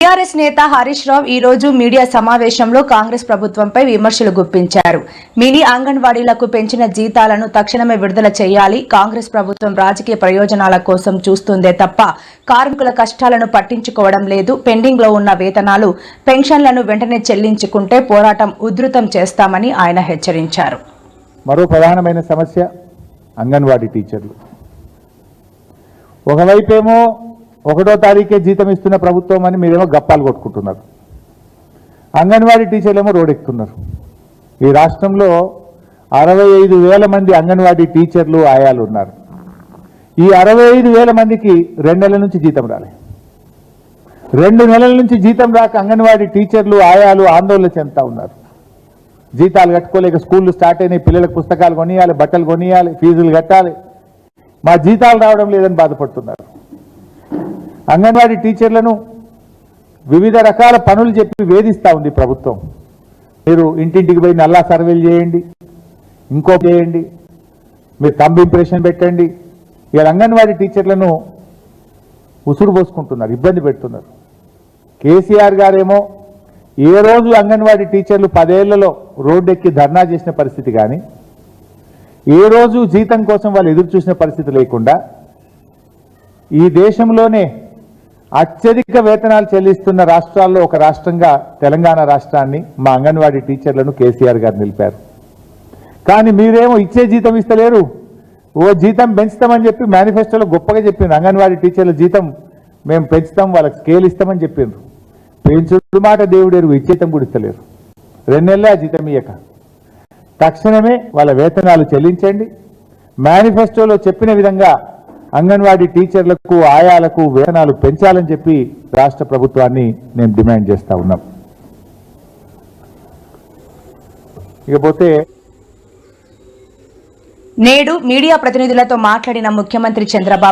TRS నేత హరీష్ రావు ఈ రోజు మీడియా సమావేశంలో కాంగ్రెస్ ప్రభుత్వంపై విమర్శలు గుప్పించారు. మినీ అంగన్వాడీలకు పెంచిన జీతాలను తక్షణమే విడుదల చేయాలి. కాంగ్రెస్ ప్రభుత్వం రాజకీయ ప్రయోజనాల కోసం చూస్తుందే తప్ప కార్మికుల కష్టాలను పట్టించుకోవడం లేదు. పెండింగ్ లో ఉన్న వేతనాలు, పెన్షన్లను వెంటనే చెల్లించుకుంటే పోరాటం ఉధృతం చేస్తామని ఆయన హెచ్చరించారు. మరో ప్రధానమైన సమస్య అంగన్వాడీ టీచర్లు. ఒకవైపేమో 1వ తారీఖే జీతం ఇస్తున్న ప్రభుత్వం అని మీరేమో గప్పాలు కొట్టుకుంటున్నారు. అంగన్వాడీ టీచర్లేమో రోడ్డెక్కుతున్నారు. ఈ రాష్ట్రంలో 65,000 మంది అంగన్వాడీ టీచర్లు, ఆయాలు ఉన్నారు. ఈ 65,000 మందికి 2 నెలల నుంచి జీతం రాలే. 2 నెలల నుంచి జీతం రాక అంగన్వాడీ టీచర్లు, ఆయాలు ఆందోళన చెందుతా ఉన్నారు. జీతాలు కట్టుకోలేక స్కూళ్ళు స్టార్ట్ అయినాయి. పిల్లలకు పుస్తకాలు కొనియాలి, బట్టలు కొనియాలి, ఫీజులు కట్టాలి. మా జీతాలు రావడం లేదని బాధపడుతున్నారు. అంగన్వాడీ టీచర్లను వివిధ రకాల పనులు చెప్పి వేధిస్తూ ఉంది ప్రభుత్వం. మీరు ఇంటింటికి పోయి నల్లా సర్వేలు చేయండి, ఇంకో చేయండి, మీరు థంబ్ ఇంప్రెషన్ పెట్టండి. ఇలా అంగన్వాడీ టీచర్లను ఉసురు పోసుకుంటున్నారు, ఇబ్బంది పెడుతున్నారు. కేసీఆర్ గారేమో ఏ రోజు అంగన్వాడీ టీచర్లు 10 ఏళ్లలో రోడ్డెక్కి ధర్నా చేసిన పరిస్థితి కానీ, ఏ రోజు జీతం కోసం వాళ్ళు ఎదురు చూసిన పరిస్థితి లేకుండా ఈ దేశంలోనే అత్యధిక వేతనాలు చెల్లిస్తున్న రాష్ట్రాల్లో ఒక రాష్ట్రంగా తెలంగాణ రాష్ట్రాన్ని, మా అంగన్వాడీ టీచర్లను కేసీఆర్ గారు నిలిపారు. కానీ మీరేమో ఇచ్చే జీతం ఇస్తలేరు. ఓ జీతం పెంచుతామని చెప్పి మేనిఫెస్టోలో గొప్పగా చెప్పింది. అంగన్వాడీ టీచర్ల జీతం మేము పెంచుతాం, వాళ్ళకి స్కేల్ ఇస్తామని చెప్పిండ్రు. పెంచుడు మాట దేవుడేరు, ఇచ్చేతం కూడా ఇస్తలేరు. 2 నెలలే ఆ జీతం ఇయ్యక. తక్షణమే వాళ్ళ వేతనాలు చెల్లించండి. మేనిఫెస్టోలో చెప్పిన విధంగా అంగన్వాడీ టీచర్లకు, ఆయాలకు వేతనాలు పెంచాలని చెప్పి రాష్ట్ర ప్రభుత్వాన్ని మేము డిమాండ్ చేస్తా ఉన్నాం. ఇకపోతే నేడు మీడియా ప్రతినిధులతో మాట్లాడిన ముఖ్యమంత్రి చంద్రబాబు